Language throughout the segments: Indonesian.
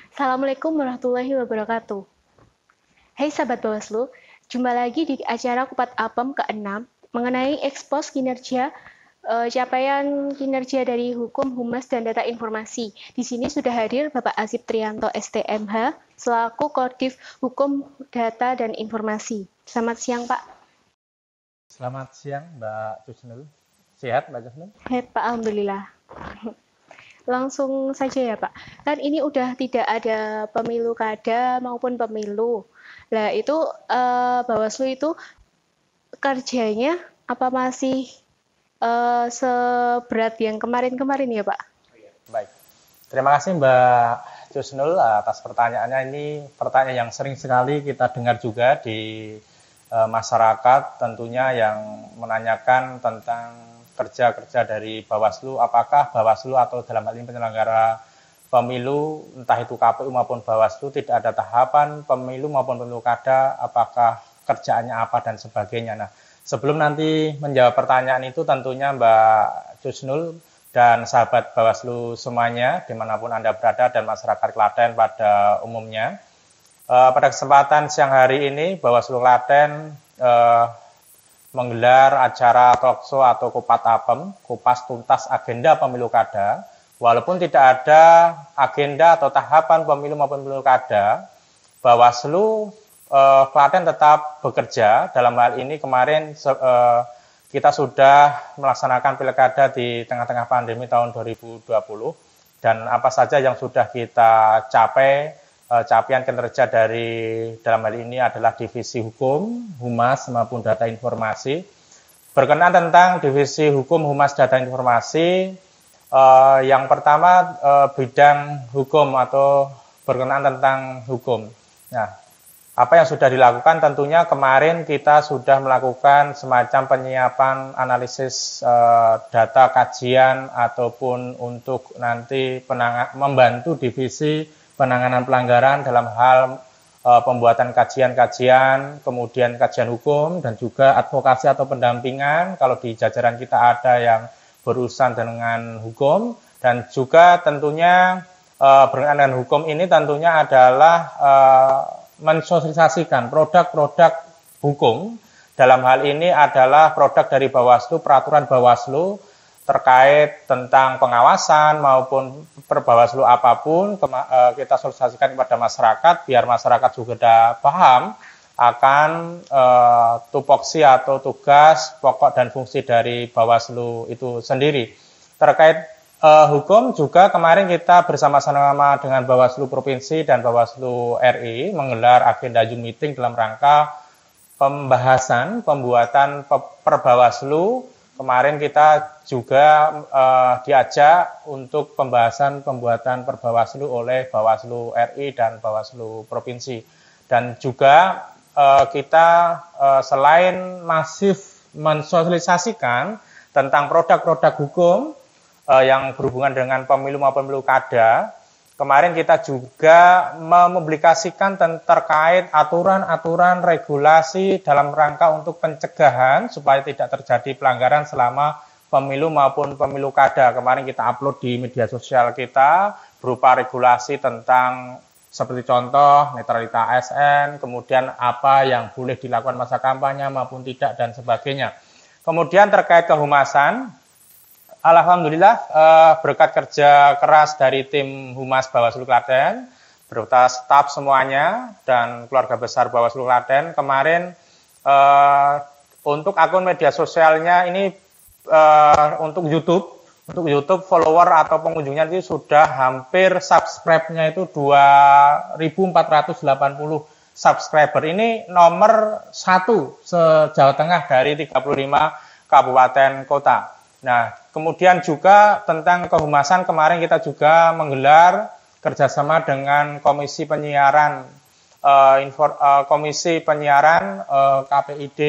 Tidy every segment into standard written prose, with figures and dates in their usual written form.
Assalamualaikum warahmatullahi wabarakatuh. Hai sahabat Bawaslu, jumpa lagi di acara Kupat Apem ke-6 mengenai ekspos kinerja capaian kinerja dari Hukum, Humas, dan Data Informasi. Di sini sudah hadir Bapak Azib Trianto STMH selaku Koordif Hukum, Data, dan Informasi. Selamat siang Pak. Selamat siang Mbak Tusnul. Sehat Mbak Tusnul? Sehat Pak, Alhamdulillah. Langsung saja ya Pak, kan ini udah tidak ada pemilu kada maupun pemilu. Nah itu Bawaslu itu kerjanya apa masih seberat yang kemarin-kemarin ya Pak? Baik. Terima kasih Mbak Tusnul atas pertanyaannya. Ini pertanyaan yang sering sekali kita dengar juga di masyarakat, tentunya yang menanyakan tentang kerja-kerja dari Bawaslu, apakah Bawaslu atau dalam hal ini penyelenggara pemilu, entah itu KPU maupun Bawaslu, tidak ada tahapan pemilu maupun pemilu kada, apakah kerjaannya apa dan sebagainya. Nah, sebelum nanti menjawab pertanyaan itu, tentunya Mbak Tusnul dan sahabat Bawaslu semuanya, dimanapun Anda berada, dan masyarakat Klaten pada umumnya, pada kesempatan siang hari ini, Bawaslu Klaten menggelar acara talkshow atau kupat apem, kupas tuntas agenda pemilu kada. Walaupun tidak ada agenda atau tahapan pemilu maupun pemilu kada, Bawaslu Klaten tetap bekerja. Dalam hal ini kemarin kita sudah melaksanakan pilkada di tengah-tengah pandemi tahun 2020, dan apa saja yang sudah kita capai, capaian kinerja dari dalam hal ini adalah divisi hukum, humas maupun data informasi. Berkenaan tentang divisi hukum, humas, data informasi, yang pertama bidang hukum atau berkenaan tentang hukum. Nah, apa yang sudah dilakukan, tentunya kemarin kita sudah melakukan semacam penyiapan analisis data kajian ataupun untuk nanti membantu divisi penanganan pelanggaran dalam hal pembuatan kajian-kajian, kemudian kajian hukum, dan juga advokasi atau pendampingan kalau di jajaran kita ada yang berurusan dengan hukum. Dan juga tentunya berkenaan dengan hukum ini tentunya adalah mensosialisasikan produk-produk hukum. Dalam hal ini adalah produk dari Bawaslu, peraturan Bawaslu terkait tentang pengawasan maupun perbawaslu apapun, kita sosialisasikan kepada masyarakat biar masyarakat juga paham akan tupoksi atau tugas pokok dan fungsi dari Bawaslu itu sendiri. Terkait hukum juga kemarin kita bersama-sama dengan Bawaslu Provinsi dan Bawaslu RI menggelar agenda Zoom meeting dalam rangka pembahasan pembuatan perbawaslu. Kemarin kita juga diajak untuk pembahasan pembuatan perbawaslu oleh Bawaslu RI dan Bawaslu Provinsi. Dan juga kita selain masif mensosialisasikan tentang produk-produk hukum yang berhubungan dengan pemilu maupun pemilu kada, kemarin kita juga mempublikasikan terkait aturan-aturan regulasi dalam rangka untuk pencegahan supaya tidak terjadi pelanggaran selama pemilu maupun pemilu kada. Kemarin kita upload di media sosial kita berupa regulasi tentang seperti contoh netralitas ASN, kemudian apa yang boleh dilakukan masa kampanye maupun tidak, dan sebagainya. Kemudian terkait kehumasan, alhamdulillah berkat kerja keras dari tim Humas Bawaslu Klaten, beserta staf semuanya dan keluarga besar Bawaslu Klaten, kemarin untuk akun media sosialnya ini untuk YouTube follower atau pengunjungnya itu sudah hampir subscribe-nya itu 2.480 subscriber. Ini nomor 1 se-Jawa Tengah dari 35 kabupaten kota. Nah, kemudian juga tentang kehumasan, kemarin kita juga menggelar kerjasama dengan Komisi Penyiaran, KPID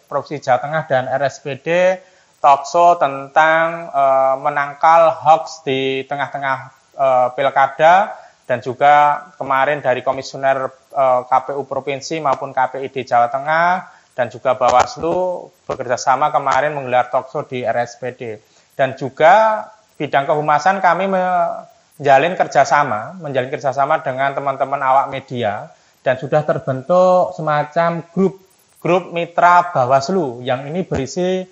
Provinsi Jawa Tengah dan RSPD, talkshow tentang menangkal hoax di tengah-tengah pilkada, dan juga kemarin dari Komisioner KPU Provinsi maupun KPID Jawa Tengah dan juga Bawaslu bekerjasama kemarin menggelar talkshow di RSPD. Dan juga bidang kehumasan kami menjalin kerjasama dengan teman-teman awak media, dan sudah terbentuk semacam grup mitra Bawaslu yang ini berisi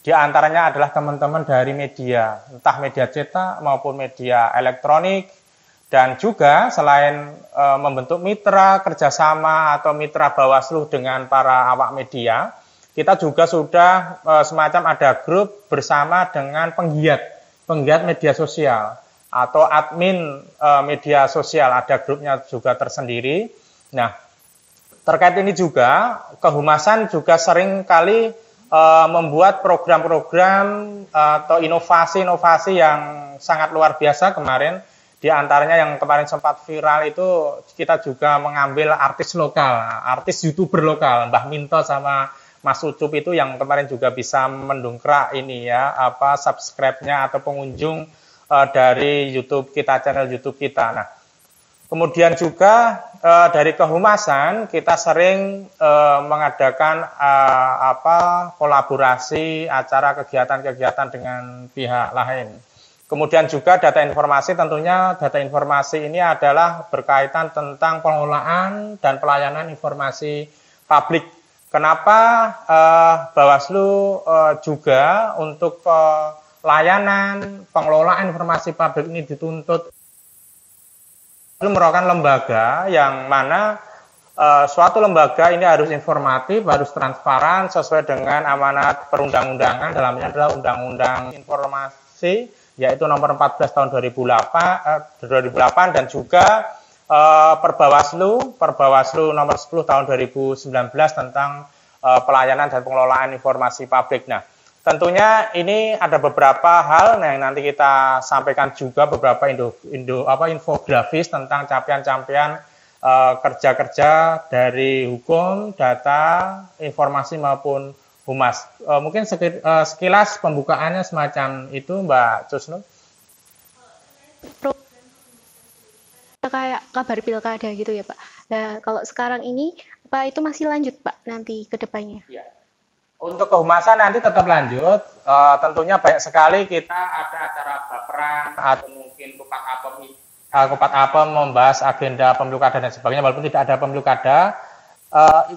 di antaranya adalah teman-teman dari media, entah media cetak maupun media elektronik, dan juga selain membentuk mitra kerjasama atau mitra Bawaslu dengan para awak media, kita juga sudah semacam ada grup bersama dengan penggiat media sosial atau admin media sosial, ada grupnya juga tersendiri. Nah, terkait ini juga, Kehumasan juga sering kali membuat program-program atau inovasi-inovasi yang sangat luar biasa kemarin. Di antaranya yang kemarin sempat viral itu kita juga mengambil artis lokal, artis YouTuber lokal, Mbah Minto sama Mas Ucup itu yang kemarin juga bisa mendongkrak ini ya, subscribe-nya atau pengunjung dari YouTube kita, channel YouTube kita. Nah, kemudian juga dari Kehumasan kita sering mengadakan kolaborasi acara kegiatan-kegiatan dengan pihak lain. Kemudian juga data informasi, tentunya data informasi ini adalah berkaitan tentang pengelolaan dan pelayanan informasi publik. Kenapa Bawaslu juga untuk pelayanan pengelolaan informasi publik ini dituntut merupakan lembaga yang mana suatu lembaga ini harus informatif, harus transparan sesuai dengan amanat perundang-undangan, dalamnya adalah Undang-Undang Informasi yaitu nomor 14 tahun 2008 dan juga Perbawaslu nomor 10 tahun 2019 tentang pelayanan dan pengelolaan informasi publik. Nah, tentunya ini ada beberapa hal yang nanti kita sampaikan juga, beberapa infografis tentang capaian-capaian kerja-kerja dari hukum, data, informasi maupun Humas. Mungkin sekilas pembukaannya semacam itu, Mbak Cusnul. Kayak kabar pilkada gitu ya, Pak. Nah, kalau sekarang ini apa itu masih lanjut, Pak, nanti ke depannya? Ya. Untuk Kehumasan nanti tetap lanjut. Tentunya banyak sekali kita ada acara baperan atau mungkin Kupat Apem membahas agenda pemilu kada dan sebagainya, walaupun tidak ada pemilu kada.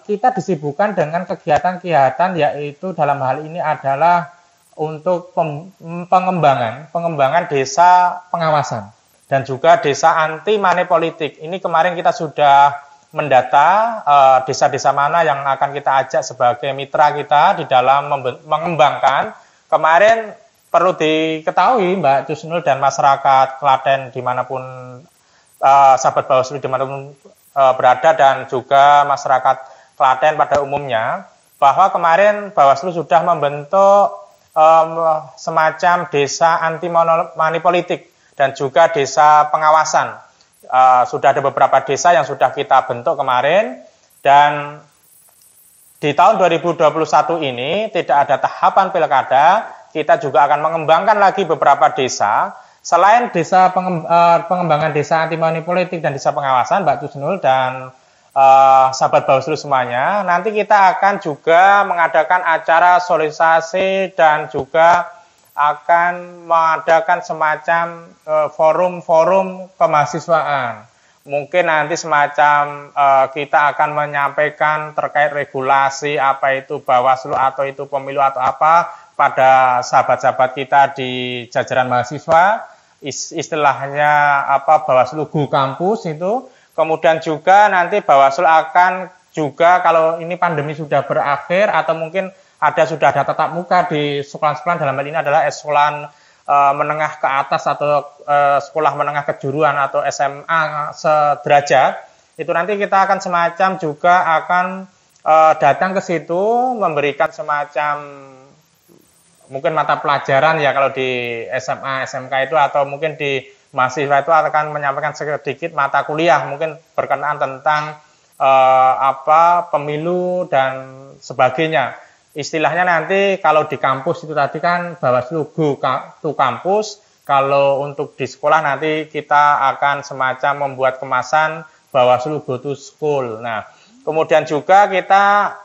Kita disibukkan dengan kegiatan-kegiatan, yaitu dalam hal ini adalah untuk pengembangan desa pengawasan dan juga desa anti money politik. Ini kemarin kita sudah mendata desa-desa mana yang akan kita ajak sebagai mitra kita di dalam mengembangkan. Kemarin perlu diketahui Mbak Cusnul dan masyarakat Klaten dimanapun sahabat Bawaslu dimanapun berada dan juga masyarakat Klaten pada umumnya, bahwa kemarin Bawaslu sudah membentuk semacam desa anti money politik dan juga desa pengawasan. Sudah ada beberapa desa yang sudah kita bentuk kemarin, dan di tahun 2021 ini tidak ada tahapan pilkada, kita juga akan mengembangkan lagi beberapa desa. Selain desa pengembangan desa anti money politik dan desa pengawasan, Mbak Cusnul dan sahabat Bawaslu semuanya, nanti kita akan juga mengadakan acara sosialisasi dan juga akan mengadakan semacam forum-forum kemahasiswaan. Mungkin nanti semacam kita akan menyampaikan terkait regulasi apa itu Bawaslu atau itu pemilu atau apa pada sahabat-sahabat kita di jajaran mahasiswa. Istilahnya Bawaslu Go Kampus itu. Kemudian juga nanti Bawaslu akan juga kalau ini pandemi sudah berakhir atau mungkin sudah ada tatap muka di sekolah-sekolah, dalam hal ini adalah sekolah menengah ke atas atau sekolah menengah kejuruan atau SMA sederajat, itu nanti kita akan semacam juga akan datang ke situ memberikan semacam mungkin mata pelajaran ya kalau di SMA, SMK itu, atau mungkin di mahasiswa itu akan menyampaikan sedikit mata kuliah mungkin berkenaan tentang pemilu dan sebagainya. Istilahnya nanti kalau di kampus itu tadi kan Bawaslu Go to Kampus, kalau untuk di sekolah nanti kita akan semacam membuat kemasan Bawaslu Go to School. Nah, kemudian juga kita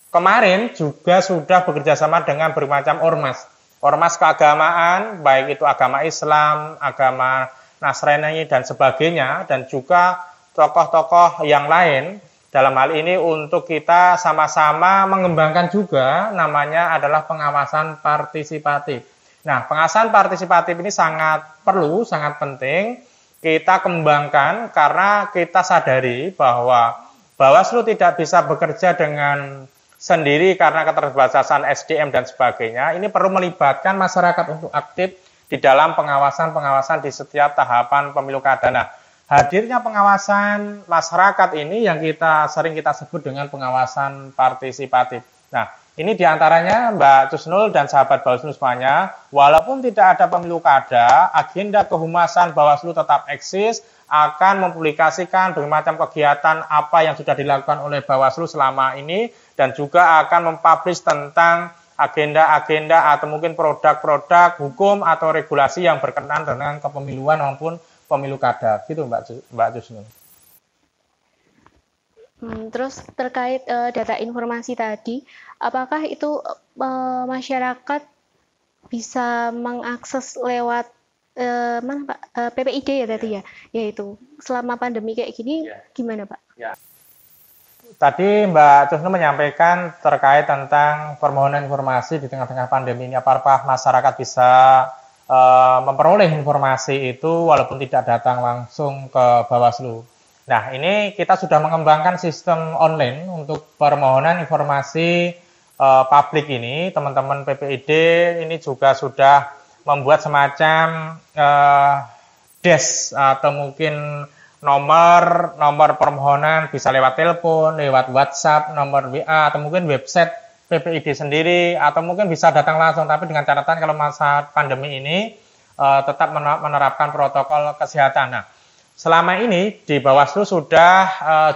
kemarin juga sudah bekerja sama dengan bermacam ormas ormas keagamaan, baik itu agama Islam, agama Nasrani dan sebagainya, dan juga tokoh-tokoh yang lain. Dalam hal ini untuk kita sama-sama mengembangkan juga namanya adalah pengawasan partisipatif. Nah, pengawasan partisipatif ini sangat perlu, sangat penting kita kembangkan karena kita sadari bahwa Bawaslu tidak bisa bekerja dengan sendiri karena keterbatasan SDM dan sebagainya. Ini perlu melibatkan masyarakat untuk aktif di dalam pengawasan-pengawasan di setiap tahapan pemilu kada. Nah, hadirnya pengawasan masyarakat ini yang sering kita sebut dengan pengawasan partisipatif. Nah, ini diantaranya Mbak Tusnul dan sahabat Bawaslu semuanya, walaupun tidak ada pemilu kada, agenda kehumasan Bawaslu tetap eksis, akan mempublikasikan berbagai macam kegiatan apa yang sudah dilakukan oleh Bawaslu selama ini, dan juga akan mempublish tentang agenda-agenda atau mungkin produk-produk hukum atau regulasi yang berkenaan dengan kepemiluan maupun pemilu kada. Gitu Mbak Jusnul. Terus terkait data informasi tadi, apakah itu masyarakat bisa mengakses lewat mana Pak? PPID ya tadi ya? Yaitu selama pandemi kayak gini gimana Pak? Ya. Tadi Mbak Tusnul menyampaikan terkait tentang permohonan informasi di tengah-tengah pandemi ini, apakah masyarakat bisa memperoleh informasi itu walaupun tidak datang langsung ke Bawaslu. Nah, ini kita sudah mengembangkan sistem online untuk permohonan informasi publik ini. Teman-teman PPID ini juga sudah membuat semacam desk atau mungkin nomor permohonan, bisa lewat telepon, lewat WhatsApp, nomor WA, atau mungkin website PPID sendiri, atau mungkin bisa datang langsung, tapi dengan catatan kalau masa pandemi ini tetap menerapkan protokol kesehatan. Nah, selama ini di Bawaslu sudah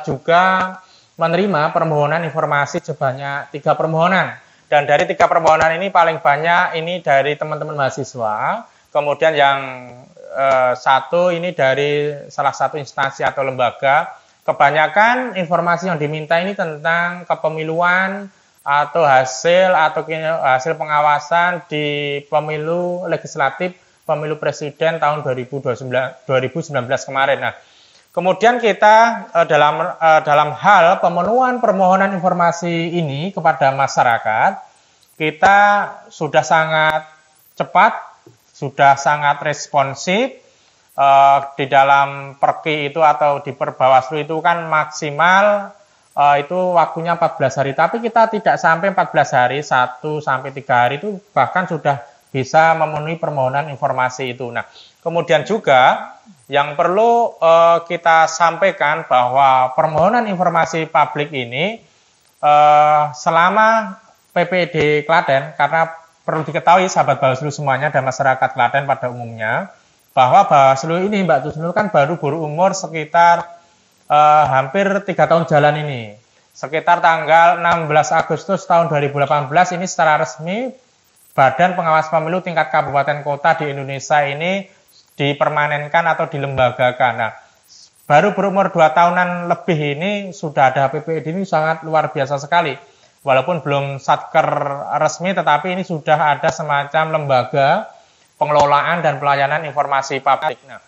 juga menerima permohonan informasi sebanyak 3 permohonan, dan dari 3 permohonan ini paling banyak ini dari teman-teman mahasiswa, kemudian yang satu ini dari salah satu instansi atau lembaga. Kebanyakan informasi yang diminta ini tentang kepemiluan atau hasil pengawasan di pemilu legislatif, pemilu presiden tahun 2019 kemarin. Nah, kemudian kita dalam hal pemenuhan permohonan informasi ini kepada masyarakat, kita sudah sangat cepat, sudah sangat responsif. Di dalam perki itu atau di Perbawaslu itu kan maksimal itu waktunya 14 hari, tapi kita tidak sampai 14 hari, 1 sampai 3 hari itu bahkan sudah bisa memenuhi permohonan informasi itu. Nah, kemudian juga yang perlu kita sampaikan bahwa permohonan informasi publik ini selama PPD Klaten, karena perlu diketahui sahabat Bawaslu semuanya dan masyarakat Klaten pada umumnya, bahwa Bawaslu ini Mbak Tusnul kan baru berumur sekitar hampir 3 tahun jalan ini. Sekitar tanggal 16 Agustus tahun 2018 ini secara resmi Badan Pengawas Pemilu tingkat kabupaten kota di Indonesia ini dipermanenkan atau dilembagakan. Nah, baru berumur 2 tahunan lebih ini sudah ada PPID, ini sangat luar biasa sekali. Walaupun belum satker resmi, tetapi ini sudah ada semacam lembaga pengelolaan dan pelayanan informasi publik. Nah,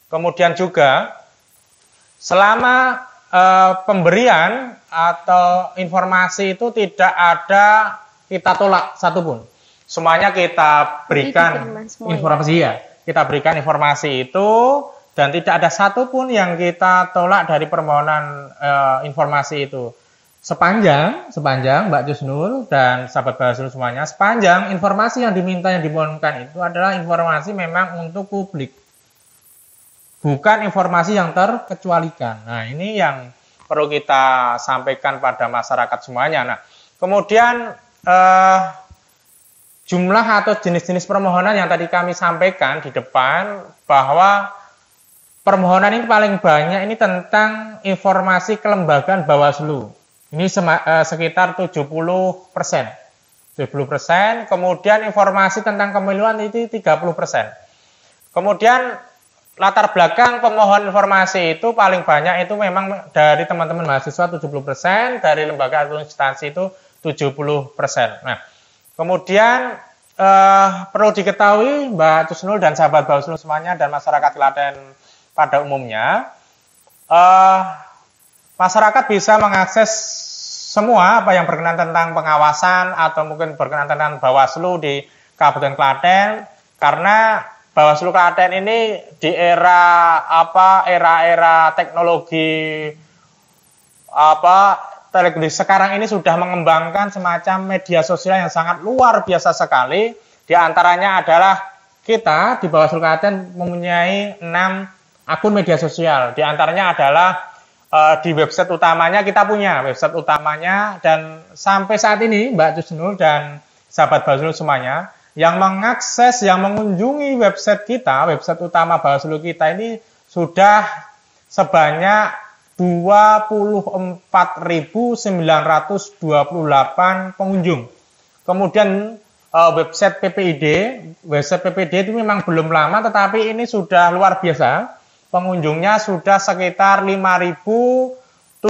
kemudian juga selama pemberian atau informasi itu tidak ada kita tolak satupun. Semuanya kita berikan informasi ya. Kita berikan informasi itu dan tidak ada satupun yang kita tolak dari permohonan informasi itu. Sepanjang Mbak Jusnul dan sahabat Bawaslu semuanya, sepanjang informasi yang diminta, yang dimohonkan itu adalah informasi memang untuk publik, bukan informasi yang terkecualikan. Nah, ini yang perlu kita sampaikan pada masyarakat semuanya. Nah, kemudian jumlah atau jenis-jenis permohonan yang tadi kami sampaikan di depan, bahwa permohonan ini paling banyak ini tentang informasi kelembagaan Bawaslu. Ini sekitar 70%. Kemudian informasi tentang kepemiluan itu 30%. Kemudian latar belakang pemohon informasi itu paling banyak itu memang dari teman-teman mahasiswa 70%, dari lembaga atau instansi itu 70%. Nah, kemudian perlu diketahui Mbak Tusnul dan sahabat Bawaslu semuanya dan masyarakat Klaten pada umumnya, masyarakat bisa mengakses semua apa yang berkenan tentang pengawasan atau mungkin berkenan tentang Bawaslu di Kabupaten Klaten, karena Bawaslu Klaten ini di era teknologi sekarang ini sudah mengembangkan semacam media sosial yang sangat luar biasa sekali. Di antaranya adalah kita di Bawaslu Klaten mempunyai 6 akun media sosial. Di antaranya adalah di website utamanya kita punya website utamanya, dan sampai saat ini Mbak Tusnul dan sahabat Bawaslu semuanya yang mengakses, yang mengunjungi website kita, website utama Bawaslu kita ini sudah sebanyak 24.928 pengunjung. Kemudian website PPID itu memang belum lama, tetapi ini sudah luar biasa. Pengunjungnya sudah sekitar 5.072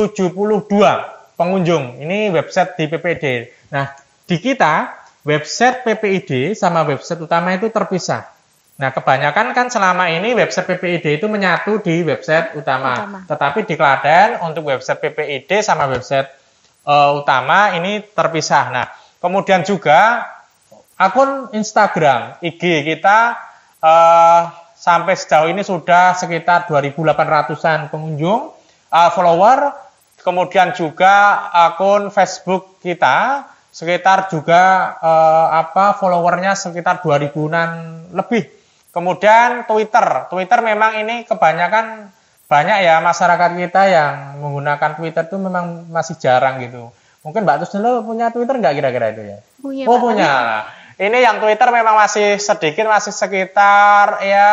pengunjung. Ini website di PPID. Nah, di kita website PPID sama website utama itu terpisah. Nah, kebanyakan kan selama ini website PPID itu menyatu di website utama. Tetapi di Klaten untuk website PPID sama website utama ini terpisah. Nah, kemudian juga akun Instagram, IG kita sampai sejauh ini sudah sekitar 2.800-an pengunjung, follower. Kemudian juga akun Facebook kita sekitar juga followernya sekitar 2.000-an lebih. Kemudian Twitter memang ini kebanyakan banyak ya masyarakat kita yang menggunakan Twitter itu memang masih jarang gitu. Mungkin Mbak Tusnul punya Twitter nggak kira-kira itu ya? Punya, oh punya. Ini yang Twitter memang masih sedikit, masih sekitar ya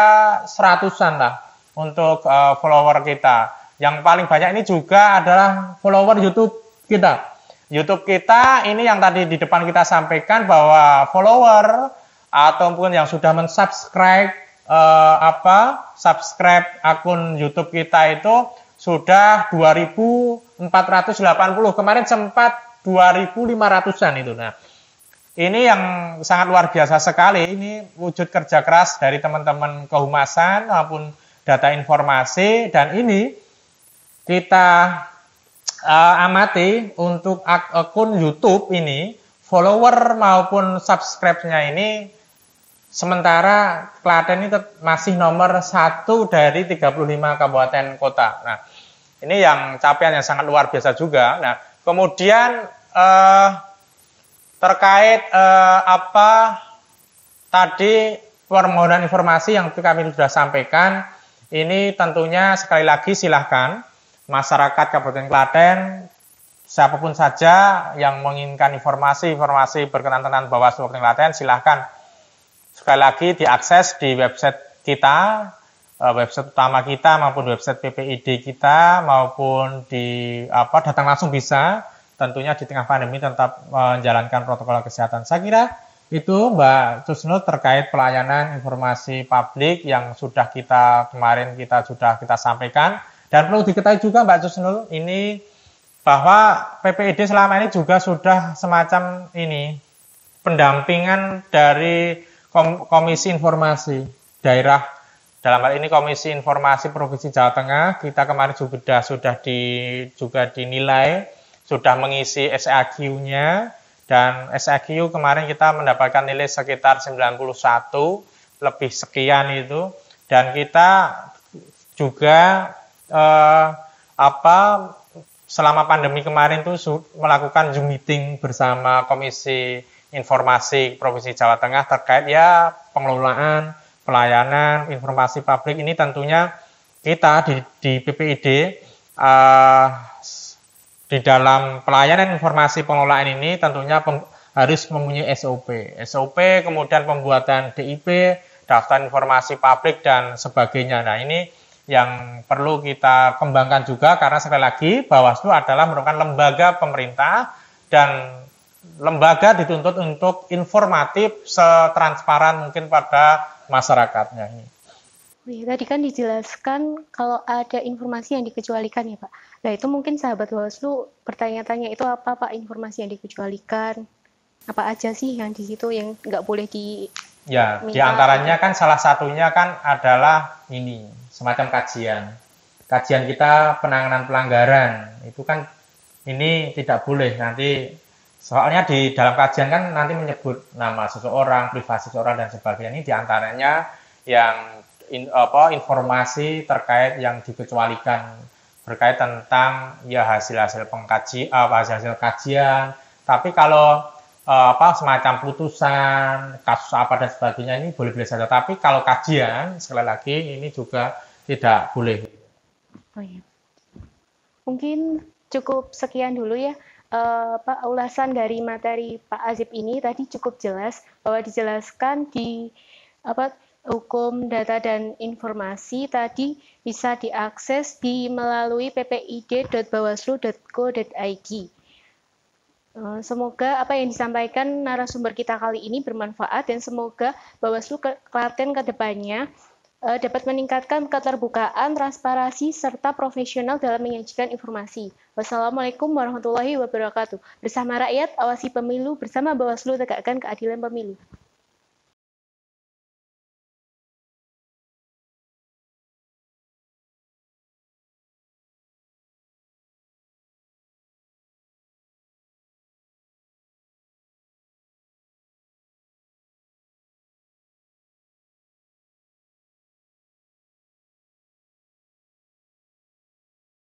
100-an lah untuk follower kita. Yang paling banyak ini juga adalah follower YouTube kita. YouTube kita ini yang tadi di depan kita sampaikan bahwa follower ataupun yang sudah mensubscribe subscribe akun YouTube kita itu sudah 2.480. Kemarin sempat 2.500-an itu. Nah, ini yang sangat luar biasa sekali. Ini wujud kerja keras dari teman-teman kehumasan maupun data informasi, dan ini kita amati untuk akun YouTube ini, follower maupun subscribe-nya ini sementara Klaten ini masih nomor 1 dari 35 kabupaten kota. Nah, ini yang capaian yang sangat luar biasa juga. Nah, kemudian terkait tadi permohonan informasi yang kami sudah sampaikan, ini tentunya sekali lagi silahkan masyarakat Kabupaten Klaten, siapapun saja yang menginginkan informasi berkenaan tentang Bawaslu Kabupaten Klaten, silahkan sekali lagi diakses di website kita, website utama kita maupun website PPID kita, maupun datang langsung bisa, tentunya di tengah pandemi tetap menjalankan protokol kesehatan. Saya kira itu Mbak Tusnul terkait pelayanan informasi publik yang sudah kemarin sudah kita sampaikan. Dan perlu diketahui juga Mbak Tusnul ini bahwa PPID selama ini juga sudah semacam ini pendampingan dari Komisi Informasi Daerah, dalam hal ini Komisi Informasi Provinsi Jawa Tengah. Kita kemarin sudah dinilai, sudah mengisi SAQ-nya, dan SAQ kemarin kita mendapatkan nilai sekitar 91 lebih sekian itu, dan kita juga selama pandemi kemarin tuh melakukan Zoom meeting bersama Komisi Informasi Provinsi Jawa Tengah terkait ya pengelolaan pelayanan informasi publik ini. Tentunya kita di PPID di dalam pelayanan informasi pengelolaan ini tentunya harus mempunyai SOP, kemudian pembuatan DIP, daftar informasi publik dan sebagainya. Nah, ini yang perlu kita kembangkan juga, karena sekali lagi Bawaslu adalah merupakan lembaga pemerintah dan lembaga dituntut untuk informatif setransparan mungkin pada masyarakatnya ini. Tadi kan dijelaskan kalau ada informasi yang dikecualikan ya Pak. Nah itu mungkin sahabat Bawaslu bertanya-tanya itu apa Pak informasi yang dikecualikan? Apa aja sih yang di situ yang nggak boleh Ya, diminta? diantaranya kan salah satunya kan adalah ini, semacam kajian. Kajian kita penanganan pelanggaran, itu kan ini tidak boleh nanti, soalnya di dalam kajian kan nanti menyebut nama seseorang, privasi seseorang dan sebagainya. Ini diantaranya yang informasi terkait yang dikecualikan berkait tentang ya hasil-hasil pengkaji, hasil-hasil kajian. Tapi kalau semacam putusan, kasus apa dan sebagainya ini boleh-boleh saja. Tapi kalau kajian sekali lagi ini juga tidak boleh. Oh iya. Mungkin cukup sekian dulu ya. Pak, ulasan dari materi Pak Azib ini tadi cukup jelas bahwa dijelaskan di apa hukum data dan informasi tadi bisa diakses melalui ppid.bawaslu.go.id. Semoga apa yang disampaikan narasumber kita kali ini bermanfaat dan semoga Bawaslu Klaten ke depannya dapat meningkatkan keterbukaan, transparansi, serta profesional dalam menyajikan informasi. Wassalamualaikum warahmatullahi wabarakatuh. Bersama rakyat, awasi pemilu, bersama Bawaslu tegakkan keadilan pemilu.